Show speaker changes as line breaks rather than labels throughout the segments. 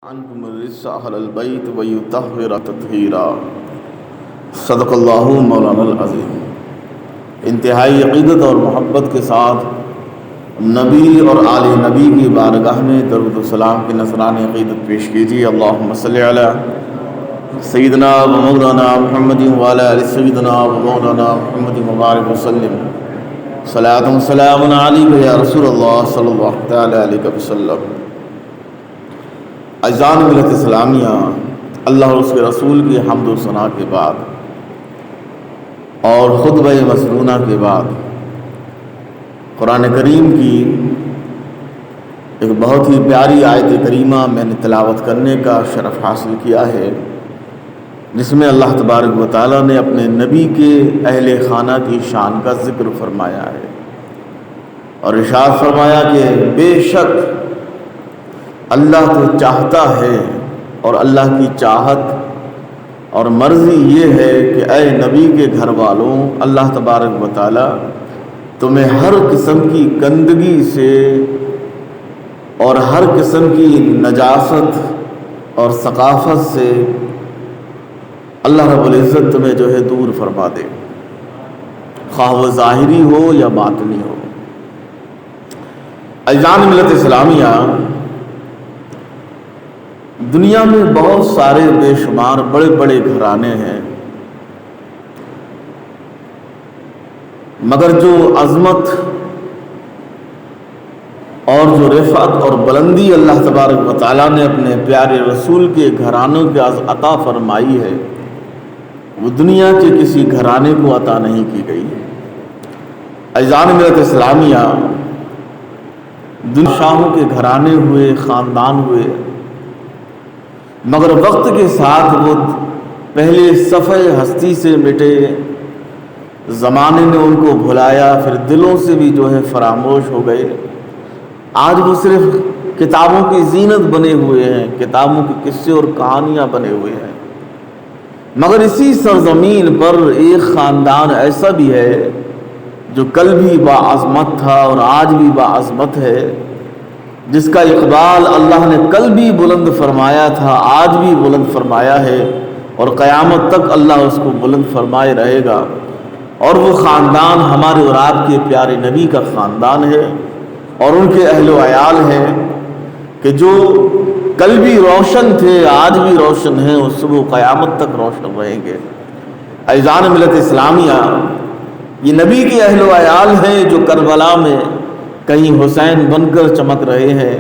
عنكم الرجس أهل البيت ويطهر تطهيرا صدق اللہ مولانا العظیم۔ انتہائی عقیدت اور محبت کے ساتھ نبی اور آل نبی کی بارگاہ میں درود و سلام کی نذرانِ عقیدت پیش کیجیے۔ اللہم صلی علی سیدنا و مولانا محمد وعلی آل سیدنا و مولانا محمد مبارک وسلم۔ صلاۃ و سلام علیک یا رسول اللہ صلی اللہ تعالی علیہ وسلم۔ اعزان ملت اسلامیہ، اللہ اور اس کے رسول کی حمد و ثنا کے بعد اور خطبہ مسنونہ کے بعد قرآن کریم کی ایک بہت ہی پیاری آیت کریمہ میں نے تلاوت کرنے کا شرف حاصل کیا ہے، جس میں اللہ تبارک و تعالیٰ نے اپنے نبی کے اہل خانہ کی شان کا ذکر فرمایا ہے اور ارشاد فرمایا کہ بے شک اللہ تو چاہتا ہے اور اللہ کی چاہت اور مرضی یہ ہے کہ اے نبی کے گھر والوں، اللہ تبارک و تعالی تمہیں ہر قسم کی گندگی سے اور ہر قسم کی نجاست اور ثقافت سے اللہ رب العزت تمہیں جو ہے دور فرما دے، خواہ وہ ظاہری ہو یا باطنی ہو۔ اعزان ملت اسلامیہ، دنیا میں بہت سارے بے شمار بڑے بڑے گھرانے ہیں، مگر جو عظمت اور جو رفعت اور بلندی اللہ تبارک و تعالیٰ نے اپنے پیارے رسول کے گھرانوں کے عطا فرمائی ہے، وہ دنیا کے کسی گھرانے کو عطا نہیں کی گئی۔ اعزان ملت اسلامیہ، شاہوں کے گھرانے ہوئے، خاندان ہوئے، مگر وقت کے ساتھ وہ پہلے صفحہ ہستی سے مٹے، زمانے نے ان کو بھلایا، پھر دلوں سے بھی جو ہے فراموش ہو گئے۔ آج وہ صرف کتابوں کی زینت بنے ہوئے ہیں، کتابوں کے قصے اور کہانیاں بنے ہوئے ہیں، مگر اسی سرزمین پر ایک خاندان ایسا بھی ہے جو کل بھی باعظمت تھا اور آج بھی باعظمت ہے، جس کا اقبال اللہ نے کل بھی بلند فرمایا تھا، آج بھی بلند فرمایا ہے اور قیامت تک اللہ اس کو بلند فرمائے رہے گا۔ اور وہ خاندان ہمارے اور آپ کے پیارے نبی کا خاندان ہے اور ان کے اہل و عیال ہیں کہ جو کل بھی روشن تھے، آج بھی روشن ہیں اور صبح قیامت تک روشن رہیں گے۔ اعزان ملت اسلامیہ، یہ نبی کے اہل و عیال ہیں جو کربلا میں کہیں حسین بن کر چمک رہے ہیں،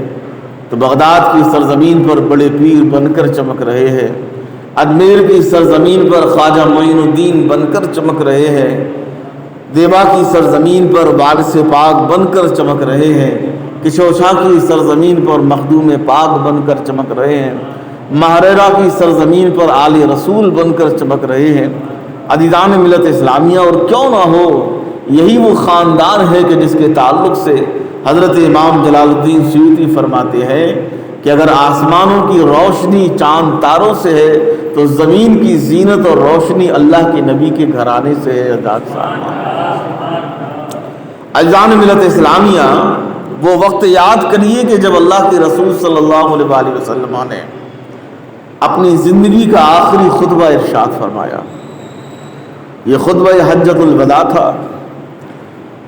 تو بغداد کی سرزمین پر بڑے پیر بن کر چمک رہے ہیں، اجمیر کی سرزمین پر خواجہ معین الدین بن کر چمک رہے ہیں، دیبا کی سرزمین پر وارث پاک بن کر چمک رہے ہیں، کشوشا کی سرزمین پر مخدوم پاک بن کر چمک رہے ہیں، مہریرا کی سرزمین پر آل رسول بن کر چمک رہے ہیں۔ عزیزان ملت اسلامیہ، اور کیوں نہ ہو، یہی وہ خاندان ہے کہ جس کے تعلق سے حضرت امام جلال الدین سیوطی فرماتے ہیں کہ اگر آسمانوں کی روشنی چاند تاروں سے ہے تو زمین کی زینت اور روشنی اللہ کے نبی کے گھرانے سے ہے۔ اعزان ملت اسلامیہ، وہ وقت یاد کریے کہ جب اللہ کے رسول صلی اللہ علیہ وآلہ وسلم نے اپنی زندگی کا آخری خطبہ ارشاد فرمایا۔ یہ خطبہ حجۃ الوداع تھا،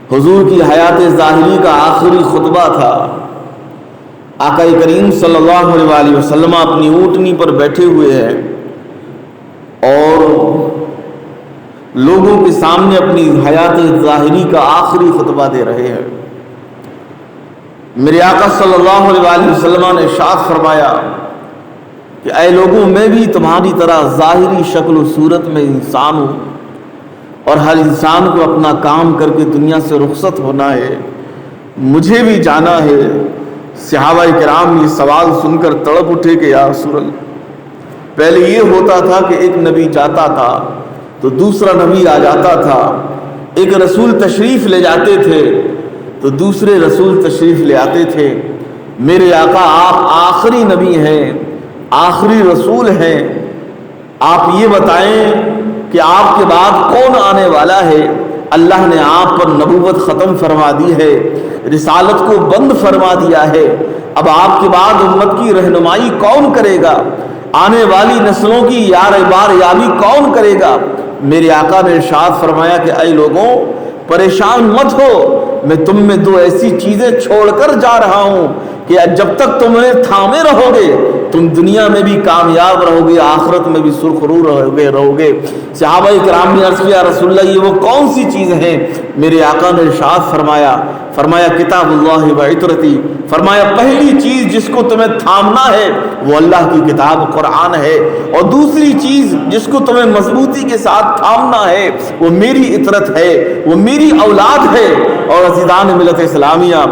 حضور کی حیات ظاہری کا آخری خطبہ تھا۔ آقا کریم صلی اللہ علیہ وآلہ وسلم اپنی اونٹنی پر بیٹھے ہوئے ہیں اور لوگوں کے سامنے اپنی حیات ظاہری کا آخری خطبہ دے رہے ہیں۔ میرے آقا صلی اللہ علیہ وآلہ وسلم نے ارشاد فرمایا کہ اے لوگوں، میں بھی تمہاری طرح ظاہری شکل و صورت میں انسان ہوں اور ہر انسان کو اپنا کام کر کے دنیا سے رخصت ہونا ہے، مجھے بھی جانا ہے۔ صحابہ کرام یہ سوال سن کر تڑپ اٹھے کہ یا رسول اللہ، پہلے یہ ہوتا تھا کہ ایک نبی جاتا تھا تو دوسرا نبی آ جاتا تھا، ایک رسول تشریف لے جاتے تھے تو دوسرے رسول تشریف لے آتے تھے۔ میرے آقا، آپ آخری نبی ہیں، آخری رسول ہیں، آپ یہ بتائیں کہ آپ کے بعد کون آنے والا ہے؟ اللہ نے آپ پر نبوت ختم فرما دی ہے، رسالت کو بند فرما دیا ہے، اب آپ کے بعد امت کی رہنمائی کون کرے گا؟ آنے والی نسلوں کی بار یابی کون کرے گا؟ میرے آقا نے ارشاد فرمایا کہ اے لوگوں پریشان مت ہو، میں تم میں دو ایسی چیزیں چھوڑ کر جا رہا ہوں کہ جب تک تم انہیں تھامے رہو گے تم دنیا میں بھی کامیاب رہو گے، آخرت میں بھی سرخرو رہو گے۔ صحابہ کرام نے عرض کیا رسول اللہ یہ وہ کون سی چیزیں ہیں؟ میرے آقا نے ارشاد فرمایا کتاب اللہ و عطرتی، فرمایا پہلی چیز جس کو تمہیں تھامنا ہے وہ اللہ کی کتاب قرآن ہے، اور دوسری چیز جس کو تمہیں مضبوطی کے ساتھ تھامنا ہے وہ میری عطرت ہے، وہ میری اولاد ہے۔ اور عزیزان ملت اسلامیہ،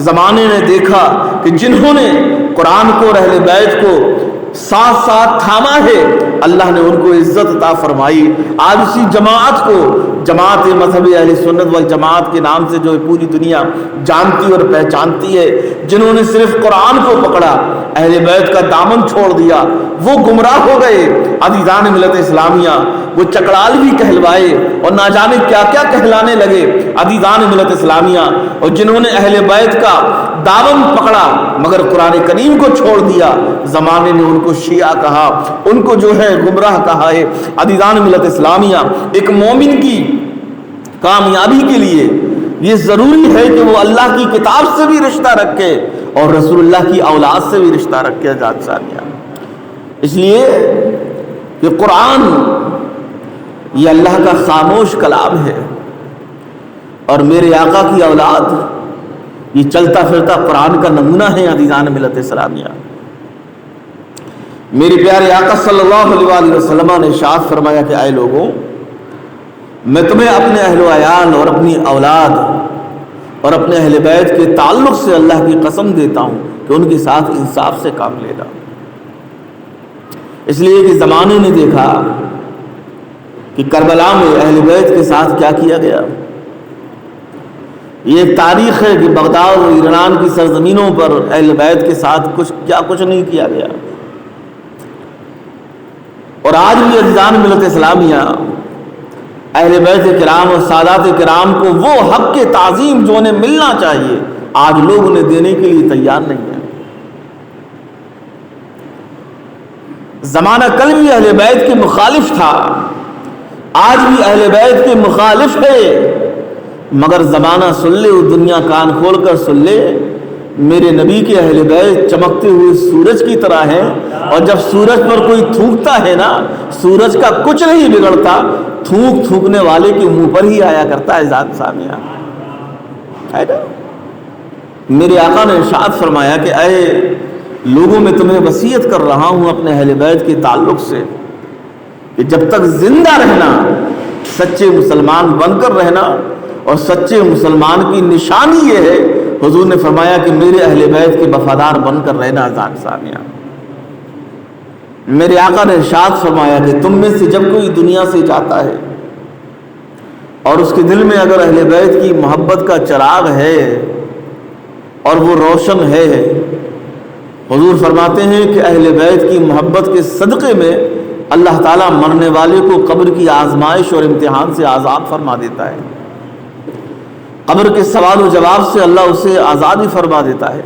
زمانے نے دیکھا کہ جنہوں نے قرآن کو اور اہل بیت کو ساتھ ساتھ تھاما ہے اللہ نے ان کو عزت عطا فرمائی۔ آج اسی جماعت کو جماعت مذہب اہل سنت والجماعت کے نام سے جو پوری دنیا جانتی اور پہچانتی ہے، جنہوں نے صرف قرآن کو پکڑا اہل بیت کا دامن چھوڑ دیا وہ گمراہ ہو گئے۔ عزیزان ملت اسلامیہ، وہ چکڑال بھی کہلوائے اور نہ جانے کیا کیا کہلانے لگے عزیزان ملت اسلامیہ، اور جنہوں نے اہل بیت کا دامن پکڑا مگر قرآن کریم کو چھوڑ دیا زمانے نے ان کو شیعہ کہا، ان کو جو ہے گمراہ کہا ہے۔ عزیزان ملت اسلامیہ، ایک مومن کی کامیابی کے لیے یہ ضروری ہے کہ وہ اللہ کی کتاب سے بھی رشتہ رکھے اور رسول اللہ کی اولاد سے بھی رشتہ رکھے۔ اس لیے کہ قرآن یہ اللہ کا خاموش کلام ہے اور میرے آقا کی اولاد یہ چلتا پھرتا قرآن کا نمونہ ہے۔ عزیزان ملت اسلامیہ، میرے پیارے آقا صلی اللہ علیہ وسلم نے ارشاد فرمایا کہ اے لوگوں میں تمہیں اپنے اہل و عیال اور اپنی اولاد اور اپنے اہل بیت کے تعلق سے اللہ کی قسم دیتا ہوں کہ ان کے ساتھ انصاف سے کام لے گا۔ اس لیے کہ زمانے نے دیکھا کہ کربلا میں اہل بیت کے ساتھ کیا کیا گیا۔ یہ ایک تاریخ ہے کہ بغداد اور ایران کی سرزمینوں پر اہل بیت کے ساتھ کچھ نہیں کیا گیا، اور آج بھی عزیزان ملت اسلامیہ اہل بیت کرام اور سادات کرام کو وہ حق کے تعظیم جو انہیں ملنا چاہیے آج لوگ انہیں دینے کے لیے تیار نہیں ہیں۔ زمانہ کل بھی اہل بیت کے مخالف تھا، آج بھی اہل بیت کے مخالف ہے، مگر زمانہ سن لے، وہ دنیا کان کھول کر سن لے، میرے نبی کے اہل بیت چمکتے ہوئے سورج کی طرح ہیں، اور جب سورج پر کوئی تھوکتا ہے نا سورج کا کچھ نہیں بگڑتا، تھوکنے والے کے منہ پر ہی آیا کرتا ہے۔ ذات سامیہ ہے نا؟ میرے آقا نے ارشاد فرمایا کہ اے لوگوں میں تمہیں وصیت کر رہا ہوں اپنے اہل بیت کے تعلق سے کہ جب تک زندہ رہنا سچے مسلمان بن کر رہنا، اور سچے مسلمان کی نشانی یہ ہے حضور نے فرمایا کہ میرے اہل بیت کے وفادار بن کر رہنا۔ ذات ثانیہ، میرے آقا نے ارشاد فرمایا کہ تم میں سے جب کوئی دنیا سے جاتا ہے اور اس کے دل میں اگر اہل بیت کی محبت کا چراغ ہے اور وہ روشن ہے، حضور فرماتے ہیں کہ اہل بیت کی محبت کے صدقے میں اللہ تعالیٰ مرنے والے کو قبر کی آزمائش اور امتحان سے آزاد فرما دیتا ہے، قبر کے سوال و جواب سے اللہ اسے آزادی فرما دیتا ہے۔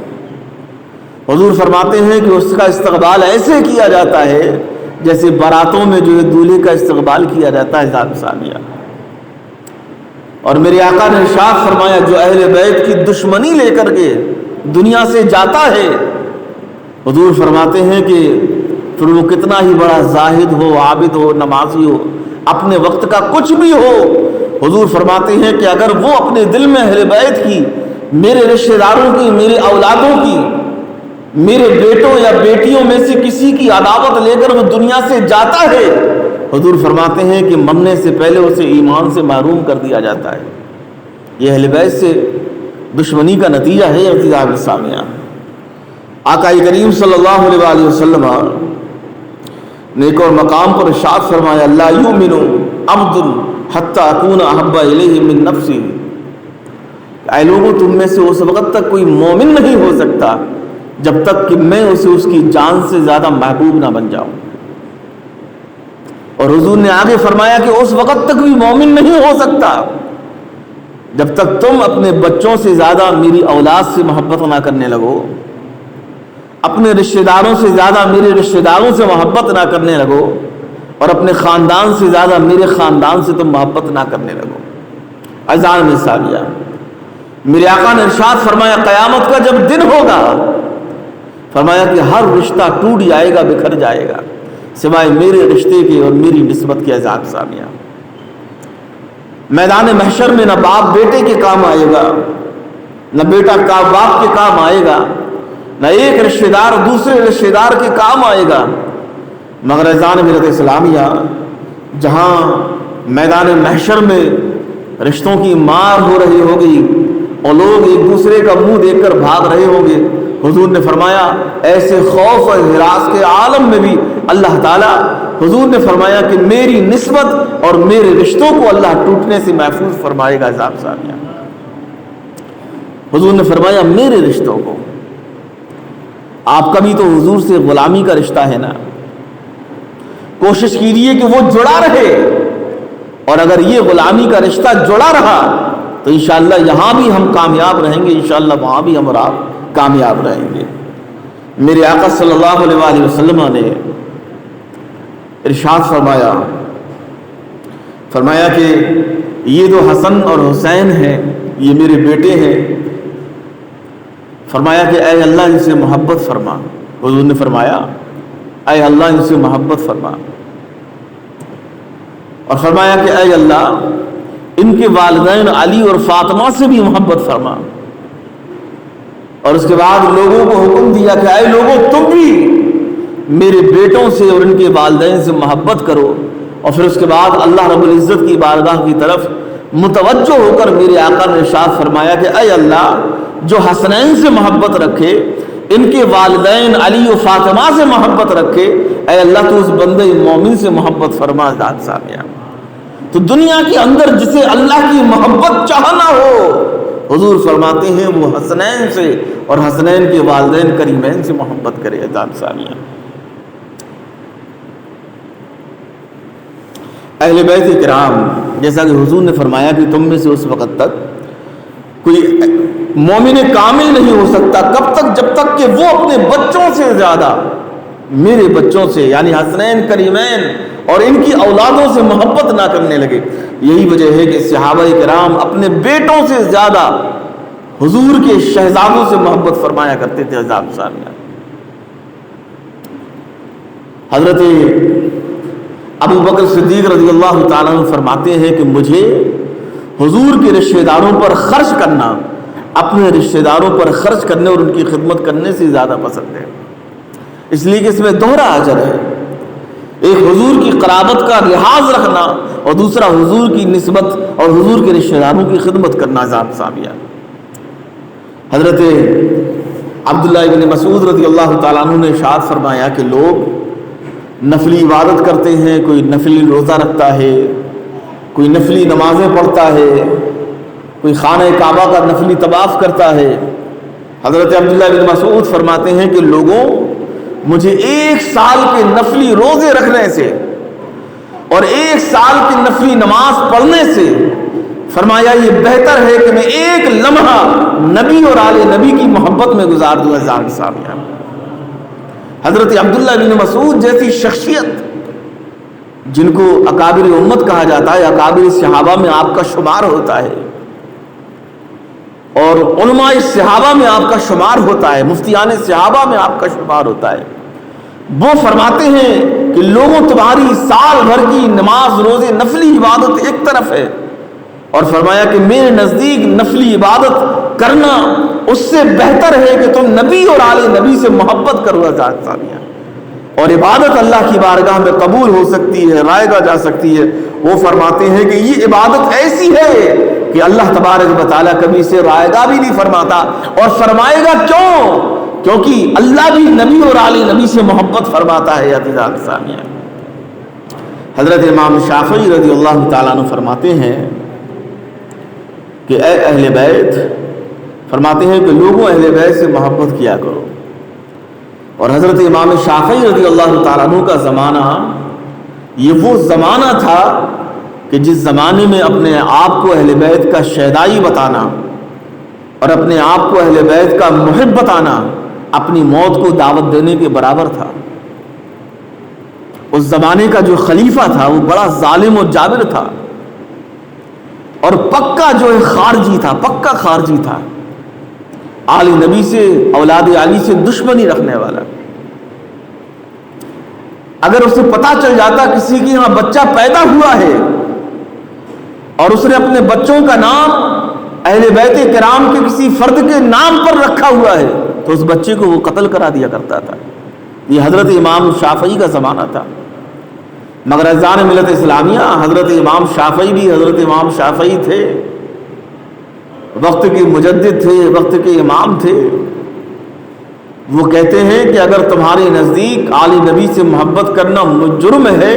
حضور فرماتے ہیں کہ اس کا استقبال ایسے کیا جاتا ہے جیسے باراتوں میں جو ہے دولہے کا استقبال کیا جاتا ہے۔ ذات ثانیہ، اور میرے آقا نے ارشاد فرمایا جو اہل بیت کی دشمنی لے کر کے دنیا سے جاتا ہے، حضور فرماتے ہیں کہ پھر وہ کتنا ہی بڑا زاہد ہو، عابد ہو، نمازی ہو، اپنے وقت کا کچھ بھی ہو، حضور فرماتے ہیں کہ اگر وہ اپنے دل میں اہل بیت کی، میرے رشتہ داروں کی، میرے اولادوں کی، میرے بیٹوں یا بیٹیوں میں سے کسی کی عداوت لے کر وہ دنیا سے جاتا ہے، حضور فرماتے ہیں کہ مرنے سے پہلے اسے ایمان سے محروم کر دیا جاتا ہے۔ یہ اہل بیت سے دشمنی کا نتیجہ ہے۔ عزیزان سامعین، آقا کریم صلی اللہ علیہ وسلم نے ایک اور مقام پر ارشاد فرمایا لا یؤمن عبد حتی اکون احب الیہ من نفسہ، اے لوگوں تم میں سے اس وقت تک کوئی مومن نہیں ہو سکتا جب تک کہ میں اسے اس کی جان سے زیادہ محبوب نہ بن جاؤں۔ اور حضور نے آگے فرمایا کہ اس وقت تک بھی مومن نہیں ہو سکتا جب تک تم اپنے بچوں سے زیادہ میری اولاد سے محبت نہ کرنے لگو، اپنے رشتہ داروں سے زیادہ میرے رشتہ داروں سے محبت نہ کرنے لگو، اور اپنے خاندان سے زیادہ میرے خاندان سے تم محبت نہ کرنے لگو۔ اذان میں ثانیہ، میرے آقا نے ارشاد فرمایا قیامت کا جب دن ہوگا، فرمایا کہ ہر رشتہ ٹوٹ جائے گا، بکھر جائے گا، سوائے میرے رشتے کے اور میری نسبت کے۔ اذان ثانیہ، میدان محشر میں نہ باپ بیٹے کے کام آئے گا، نہ بیٹا باپ کے کام آئے گا، نہ ایک رشتہ دار دوسرے رشتہ دار کے کام آئے گا، مگر اذان ملت اسلامیہ جہاں میدان محشر میں رشتوں کی مار ہو رہی ہوگی اور لوگ ایک دوسرے کا منہ دیکھ کر بھاگ رہے ہوں گے، حضور نے فرمایا ایسے خوف اور ہراس کے عالم میں بھی اللہ تعالیٰ، حضور نے فرمایا کہ میری نسبت اور میرے رشتوں کو اللہ ٹوٹنے سے محفوظ فرمائے گا۔ عذاب ثانیہ، حضور نے فرمایا میرے رشتوں کو، آپ کا بھی تو حضور سے غلامی کا رشتہ ہے نا، کوشش کیجیے کہ وہ جڑا رہے، اور اگر یہ غلامی کا رشتہ جڑا رہا تو انشاءاللہ یہاں بھی ہم کامیاب رہیں گے، انشاءاللہ وہاں بھی ہم اور آپ کامیاب رہیں گے۔ میرے آقا صلی اللہ علیہ وآلہ وسلم نے ارشاد فرمایا کہ یہ جو حسن اور حسین ہیں یہ میرے بیٹے ہیں، فرمایا کہ اے اللہ ان سے محبت فرما۔ حضور نے فرمایا اے اللہ ان سے محبت فرما، اور فرمایا کہ اے اللہ ان کے والدین علی اور فاطمہ سے بھی محبت فرما، اور اس کے بعد لوگوں کو حکم دیا کہ اے لوگوں تم بھی میرے بیٹوں سے اور ان کے والدین سے محبت کرو، اور پھر اس کے بعد اللہ رب العزت کی بارگاہ کی طرف متوجہ ہو کر میرے آقا نے ارشاد فرمایا کہ اے اللہ جو حسنین سے محبت رکھے، ان کے والدین علی و فاطمہ سے محبت رکھے، اے اللہ تو اس بندے مومن سے محبت فرما۔ ذات ثانیہ، تو دنیا کے اندر جسے اللہ کی محبت چاہنا ہو، حضور فرماتے ہیں وہ حسنین سے اور حسنین کے والدین کریمین سے محبت کرے۔ ذات ثانیہ، اہل بیت کرام، جیسا کہ حضور نے فرمایا کہ تم میں سے اس وقت تک کوئی مومن کامل نہیں ہو سکتا کب تک، جب تک کہ وہ اپنے بچوں سے زیادہ میرے بچوں سے یعنی حسنین کریمین اور ان کی اولادوں سے محبت نہ کرنے لگے۔ یہی وجہ ہے کہ صحابہ کرام اپنے بیٹوں سے زیادہ حضور کے شہزادوں سے محبت فرمایا کرتے تھے۔ عذاب ثانیہ، حضرت ابو بکر صدیق رضی اللہ تعالیٰ عنہ فرماتے ہیں کہ مجھے حضور کے رشتہ داروں پر خرچ کرنا اپنے رشتہ داروں پر خرچ کرنے اور ان کی خدمت کرنے سے زیادہ پسند ہے، اس لیے کہ اس میں دوہرا اجر ہے، ایک حضور کی قرابت کا لحاظ رکھنا اور دوسرا حضور کی نسبت اور حضور کے رشتہ داروں کی خدمت کرنا۔ ذات ثانیہ، حضرت عبداللہ ابن مسعود رضی اللہ تعالیٰ عنہ نے ارشاد فرمایا کہ لوگ نفلی عبادت کرتے ہیں، کوئی نفلی روزہ رکھتا ہے، کوئی نفلی نمازیں پڑھتا ہے، کوئی خانہ کعبہ کا نفلی طواف کرتا ہے۔ حضرت عبداللہ بن مسعود فرماتے ہیں کہ لوگوں مجھے 1 سال کے نفلی روزے رکھنے سے اور 1 سال کی نفلی نماز پڑھنے سے فرمایا یہ بہتر ہے کہ میں 1 لمحہ نبی اور آل نبی کی محبت میں گزار دوں۔ ذات ثانیہ، حضرت عبداللہ بن مسعود جیسی شخصیت جن کو اکابر امت کہا جاتا ہے، اکابر صحابہ میں آپ کا شمار ہوتا ہے اور علماء صحابہ میں آپ کا شمار ہوتا ہے، مفتیان صحابہ میں آپ کا شمار ہوتا ہے، وہ فرماتے ہیں کہ لوگوں تمہاری سال بھر کی نماز روزے نفلی عبادت ایک طرف ہے، اور فرمایا کہ میرے نزدیک نفلی عبادت کرنا اس سے بہتر ہے کہ تم نبی اور آل نبی سے محبت کرو۔ ذات ثانیہ، اور عبادت اللہ کی بارگاہ میں قبول ہو سکتی ہے، رائگاں جا سکتی ہے۔ وہ فرماتے ہیں کہ یہ عبادت ایسی ہے کہ اللہ تبارک و تعالیٰ کبھی اسے رائگاں بھی نہیں فرماتا، اور فرمائے گا کیوں؟ کیونکہ اللہ بھی نبی اور آل نبی سے محبت فرماتا ہے۔ ذات ثانیہ، حضرت امام شافعی رضی اللہ تعالیٰ عنہ فرماتے ہیں کہ اے اہل بیت، فرماتے ہیں کہ لوگوں اہل بیت سے محبت کیا کرو، اور حضرت امام شافعی رضی اللہ تعالیٰ عنہ کا زمانہ یہ وہ زمانہ تھا کہ جس زمانے میں اپنے آپ کو اہل بیت کا شیدائی بتانا اور اپنے آپ کو اہل بیت کا محب بتانا اپنی موت کو دعوت دینے کے برابر تھا. اس زمانے کا جو خلیفہ تھا وہ بڑا ظالم و جابر تھا اور پکا جو ہے خارجی تھا، پکا خارجی تھا، آل نبی سے، اولاد علی سے دشمنی رکھنے والا. اگر اسے پتا چل جاتا کسی کی یہاں بچہ پیدا ہوا ہے اور اس نے اپنے بچوں کا نام اہل بیت کرام کے کسی فرد کے نام پر رکھا ہوا ہے تو اس بچے کو وہ قتل کرا دیا کرتا تھا. یہ حضرت امام شافعی کا زمانہ تھا. مگر اذان ملت اسلامیہ، حضرت امام شافعی بھی حضرت امام شافعی تھے، وقت کے مجدد تھے، وقت کے امام تھے. وہ کہتے ہیں کہ اگر تمہارے نزدیک آل نبی سے محبت کرنا جرم ہے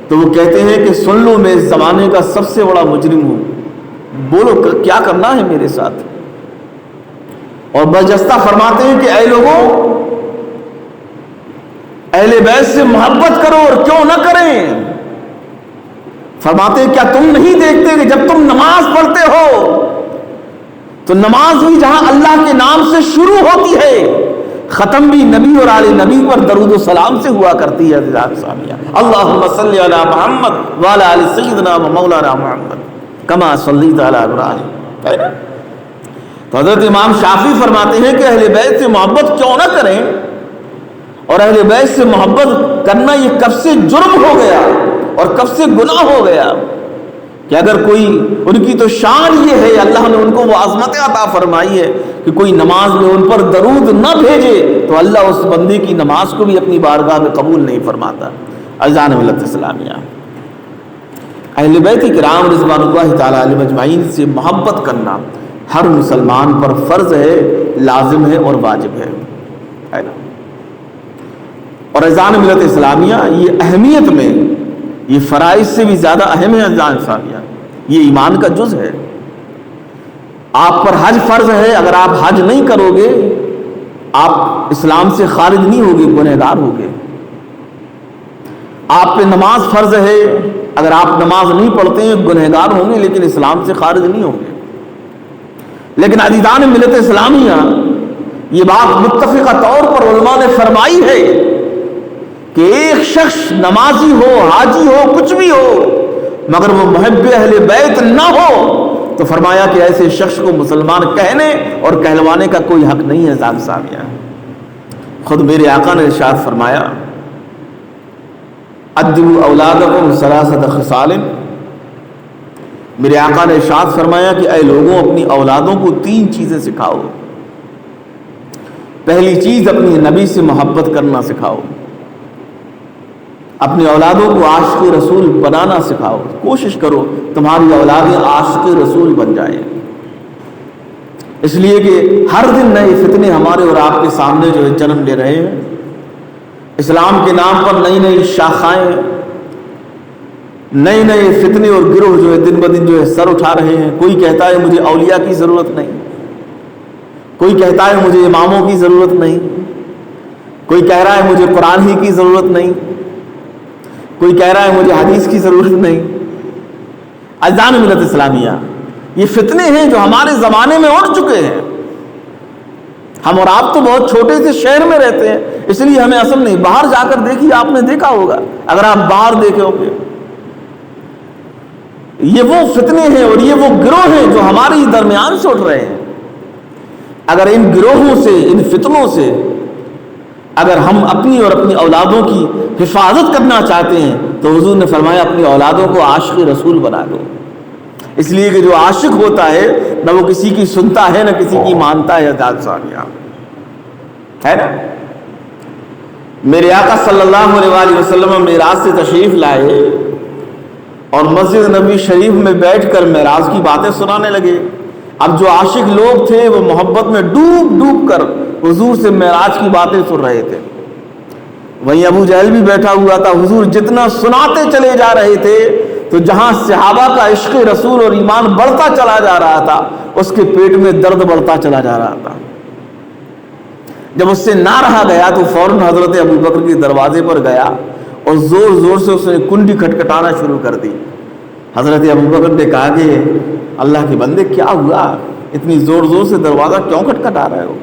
تو وہ کہتے ہیں کہ سن لو میں اس زمانے کا سب سے بڑا مجرم ہوں، بولو کیا کرنا ہے میرے ساتھ. اور برجستہ فرماتے ہیں کہ اے لوگوں، اہل بیت سے محبت کرو اور کیوں نہ کریں. فرماتے ہیں کیا تم نہیں دیکھتے کہ جب تم نماز پڑھتے ہو تو نماز بھی جہاں اللہ کے نام سے شروع ہوتی ہے ختم بھی نبی اور آل نبی پر درود و سلام سے ہوا کرتی ہے. اللہم صلی علی محمد وعلی آل سیدنا و مولانا محمد کما صلیت علی ابراہیم. تو حضرت امام شافعی فرماتے ہیں کہ اہل بیت سے محبت کیوں نہ کریں، اور اہل بیت سے محبت کرنا یہ کب سے جرم ہو گیا اور کب سے گناہ ہو گیا کہ اگر کوئی، ان کی تو شان یہ ہے، اللہ نے ان کو وہ عظمت عطا فرمائی ہے کہ کوئی نماز میں ان پر درود نہ بھیجے تو اللہ اس بندے کی نماز کو بھی اپنی بارگاہ میں قبول نہیں فرماتا. اذان ملت اسلامیہ، اہل بیت کرام رضوان اللہ تعالی علیہم اجمعین سے محبت کرنا ہر مسلمان پر فرض ہے، لازم ہے اور واجب ہے نا. اور اذان ملت اسلامیہ یہ اہمیت میں یہ فرائض سے بھی زیادہ اہم ہے. اذان اسلامیہ یہ ایمان کا جز ہے. آپ پر حج فرض ہے، اگر آپ حج نہیں کرو گے آپ اسلام سے خارج نہیں ہوگے، گنہگار ہوگے. آپ پہ نماز فرض ہے، اگر آپ نماز نہیں پڑھتے ہیں گنہگار ہوں گے لیکن اسلام سے خارج نہیں ہوں گے. لیکن عزیزان ملت اسلامیہ یہ بات متفقہ طور پر علماء نے فرمائی ہے کہ ایک شخص نمازی ہو، حاجی ہو، کچھ بھی ہو، مگر وہ محب اہل بیت نہ ہو تو فرمایا کہ ایسے شخص کو مسلمان کہنے اور کہلوانے کا کوئی حق نہیں ہے. ذات سامیہ، خود میرے آقا نے ارشاد فرمایا ادبوا اولادکم ثلاثۃ خصال. میرے آقا نے ارشاد فرمایا کہ اے لوگوں، اپنی اولادوں کو 3 چیزیں سکھاؤ. پہلی چیز اپنی نبی سے محبت کرنا سکھاؤ، اپنی اولادوں کو عاشق رسول بنانا سکھاؤ. کوشش کرو تمہاری اولادیں عاشق رسول بن جائیں، اس لیے کہ ہر دن نئے فتنے ہمارے اور آپ کے سامنے جو ہے جنم لے رہے ہیں. اسلام کے نام پر نئی نئی شاخائیں، نئے نئے فتنے اور گروہ جو ہے دن بدن جو ہے سر اٹھا رہے ہیں. کوئی کہتا ہے مجھے اولیاء کی ضرورت نہیں، کوئی کہتا ہے مجھے اماموں کی ضرورت نہیں، کوئی کہہ رہا ہے مجھے قرآن ہی کی ضرورت نہیں، کوئی کہہ رہا ہے مجھے حدیث کی ضرورت نہیں. اذان ملت اسلامیہ یہ فتنے ہیں جو ہمارے زمانے میں اٹھ چکے ہیں. ہم اور آپ تو بہت چھوٹے سے شہر میں رہتے ہیں اس لیے ہمیں اصل نہیں. باہر جا کر دیکھیے، آپ نے دیکھا ہوگا اگر آپ باہر دیکھے ہوں گے، یہ وہ فتنے ہیں اور یہ وہ گروہ ہیں جو ہمارے ہی درمیان سے اٹھ رہے ہیں. اگر ان گروہوں سے، ان فتنوں سے اگر ہم اپنی اور اپنی اولادوں کی حفاظت کرنا چاہتے ہیں تو حضور نے فرمایا اپنی اولادوں کو عاشق رسول بنا دو. اس لیے کہ جو عاشق ہوتا ہے نہ وہ کسی کی سنتا ہے نہ کسی کی مانتا ہے. ذات ثانیہ ہے نا. میرے آقا صلی اللہ علیہ وآلہ وسلم معراج سے تشریف لائے اور مسجد نبوی شریف میں بیٹھ کر معراج کی باتیں سنانے لگے. اب جو عاشق لوگ تھے وہ محبت میں ڈوب ڈوب کر حضور سے معراج کی باتیں سن رہے تھے. وہیں ابو جہل بھی بیٹھا ہوا تھا. حضور جتنا سناتے چلے جا رہے تھے تو جہاں صحابہ کا عشق رسول اور ایمان بڑھتا چلا جا رہا تھا اس کے پیٹ میں درد بڑھتا چلا جا رہا تھا. جب اس سے نہ رہا گیا تو فوراً حضرت ابو بکر کے دروازے پر گیا اور زور زور سے اس نے کنڈی کھٹکھٹانا شروع کر دی. حضرت ابو بکر نے کہا کہ اللہ کے بندے کیا ہوا، اتنی زور زور سے دروازہ کیوں کھٹکھٹا رہے ہو؟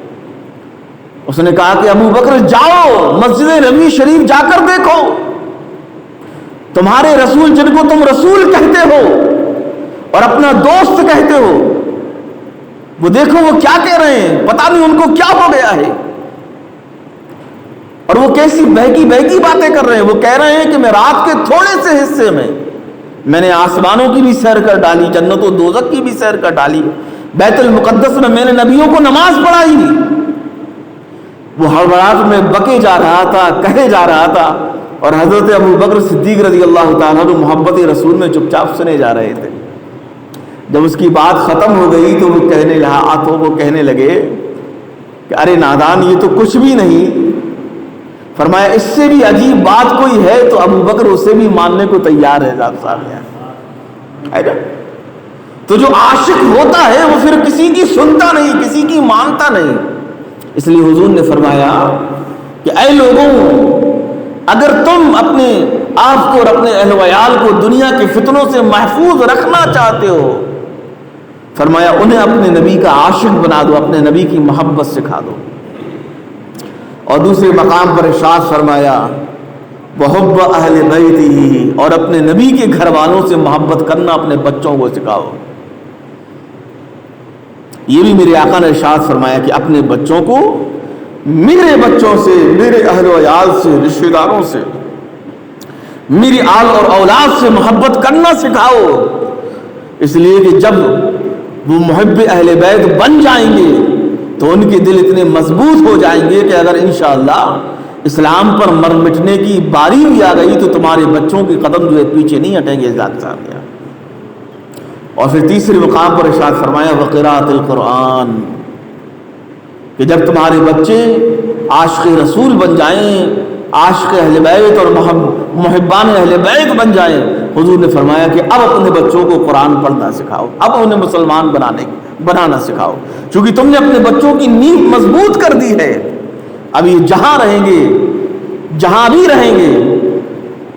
اس نے کہا کہ ابو بکر جاؤ مسجد نبوی شریف جا کر دیکھو، تمہارے رسول جن کو تم رسول کہتے ہو اور اپنا دوست کہتے ہو، وہ دیکھو وہ کیا کہہ رہے ہیں، پتہ نہیں ان کو کیا ہو گیا ہے، اور وہ کیسی بہکی بہکی باتیں کر رہے ہیں۔ وہ کہہ رہے ہیں کہ میں رات کے تھوڑے سے حصے میں نے آسمانوں کی بھی سیر کر ڈالی، جنت و دوزخ کی بھی سیر کر ڈالی، بیت المقدس میں نے نبیوں کو نماز پڑھائی۔ وہ ہڑبڑاہٹ میں بکے جا رہا تھا، کہے جا رہا تھا، اور حضرت ابو بکر صدیق رضی اللہ تعالیٰ عنہ محبت رسول میں چپ چاپ سنے جا رہے تھے۔ جب اس کی بات ختم ہو گئی تو وہ کہنے لگے کہ ارے نادان، یہ تو کچھ بھی نہیں۔ فرمایا اس سے بھی عجیب بات کوئی ہے تو ابو بکر اسے بھی ماننے کو تیار ہے۔ تو جو عاشق ہوتا ہے وہ پھر کسی کی سنتا نہیں، کسی کی مانتا نہیں۔ اس لیے حضور نے فرمایا کہ اے لوگوں، اگر تم اپنے آپ کو اور اپنے اہل ویال کو دنیا کے فتنوں سے محفوظ رکھنا چاہتے ہو، فرمایا انہیں اپنے نبی کا عاشق بنا دو، اپنے نبی کی محبت سکھا دو۔ اور دوسرے مقام پر ارشاد فرمایا وحب اہل بیتہ، اور اپنے نبی کے گھر والوں سے محبت کرنا اپنے بچوں کو سکھاؤ۔ یہ بھی میرے آقا نے ارشاد فرمایا کہ اپنے بچوں کو میرے بچوں سے، میرے اہل و عیال سے، رشتہ داروں سے، میری آل اور اولاد سے محبت کرنا سکھاؤ۔ اس لیے کہ جب وہ محب اہل بیت بن جائیں گے تو ان کے دل اتنے مضبوط ہو جائیں گے کہ اگر انشاءاللہ اسلام پر مر مٹنے کی باری بھی آ گئی تو تمہارے بچوں کے قدم جو ہے پیچھے نہیں ہٹیں گے۔ اور پھر تیسرے مقام پر ارشاد فرمایا وقراءۃ القرآن، کہ جب تمہارے بچے عاشق رسول بن جائیں، عاشق اہل بیت اور محبان اہل بیت بن جائیں، حضور نے فرمایا کہ اب اپنے بچوں کو قرآن پڑھنا سکھاؤ، اب انہیں مسلمان بنانا سکھاؤ، چونکہ تم نے اپنے بچوں کی نیند مضبوط کر دی ہے۔ اب یہ جہاں رہیں گے، جہاں بھی رہیں گے،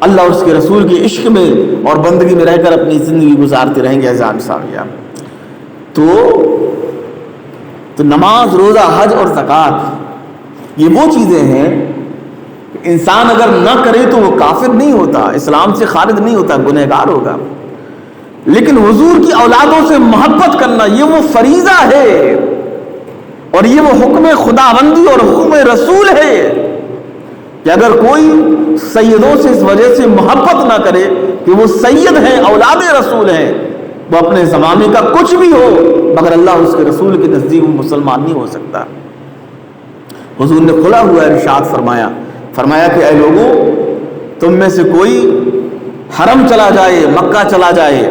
اللہ اور اس کے رسول کے عشق میں اور بندگی میں رہ کر اپنی زندگی گزارتے رہیں گے۔ اعزائے سامعین، تو نماز، روزہ، حج اور زکوٰۃ یہ وہ چیزیں ہیں کہ انسان اگر نہ کرے تو وہ کافر نہیں ہوتا، اسلام سے خارج نہیں ہوتا، گنہگار ہوگا۔ لیکن حضور کی اولادوں سے محبت کرنا یہ وہ فریضہ ہے، اور یہ وہ حکم خداوندی اور حکم رسول ہے کہ اگر کوئی سیدوں سے اس وجہ سے محبت نہ کرے کہ وہ سید ہیں، اولاد رسول ہیں، وہ اپنے زمانے کا کچھ بھی ہو مگر اللہ اس کے رسول کے نزدیک وہ مسلمان نہیں ہو سکتا۔ حضور نے کھلا ہوا ارشاد فرمایا کہ اے لوگوں، تم میں سے کوئی حرم چلا جائے، مکہ چلا جائے،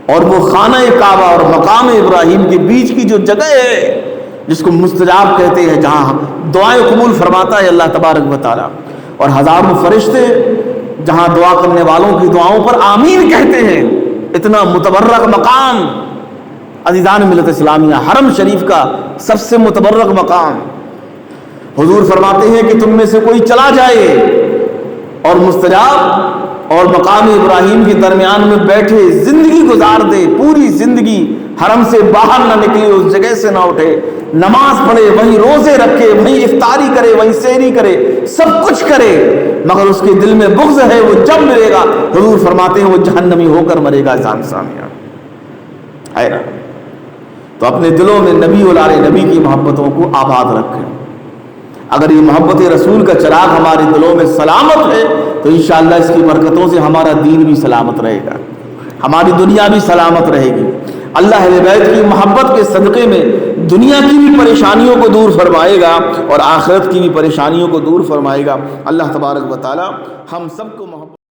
اور وہ خانہ کعبہ اور مقام ابراہیم کے بیچ کی جو جگہ ہے جس کو مستجاب کہتے ہیں، جہاں دعائیں قبول فرماتا ہے اللہ تبارک و تعالیٰ، اور ہزاروں فرشتے جہاں دعا کرنے والوں کی دعاؤں پر آمین کہتے ہیں، اتنا متبرک مقام عزیزان ملت اسلامیہ، حرم شریف کا سب سے متبرک مقام، حضور فرماتے ہیں کہ تم میں سے کوئی چلا جائے اور مستجاب اور مقام ابراہیم کے درمیان میں بیٹھے زندگی گزار دے، پوری زندگی حرم سے باہر نہ نکلے، اس جگہ سے نہ اٹھے، نماز پڑھے، وہیں روزے رکھے، وہیں افطاری کرے، وہیں سحری کرے، سب کچھ کرے، مگر اس کے دل میں بغض ہے، وہ جب مرے گا حضور فرماتے ہیں وہ جہنمی ہو کر مرے گا۔ تو اپنے دلوں میں نبی اور آل نبی کی محبتوں کو آباد رکھیں۔ اگر یہ محبت رسول کا چراغ ہمارے دلوں میں سلامت ہے تو انشاءاللہ اس کی برکتوں سے ہمارا دین بھی سلامت رہے گا، ہماری دنیا بھی سلامت رہے گی۔ اللہ اہل بیت کی محبت کے صدقے میں دنیا کی بھی پریشانیوں کو دور فرمائے گا اور آخرت کی بھی پریشانیوں کو دور فرمائے گا۔ اللہ تبارک و تعالی ہم سب کو محبت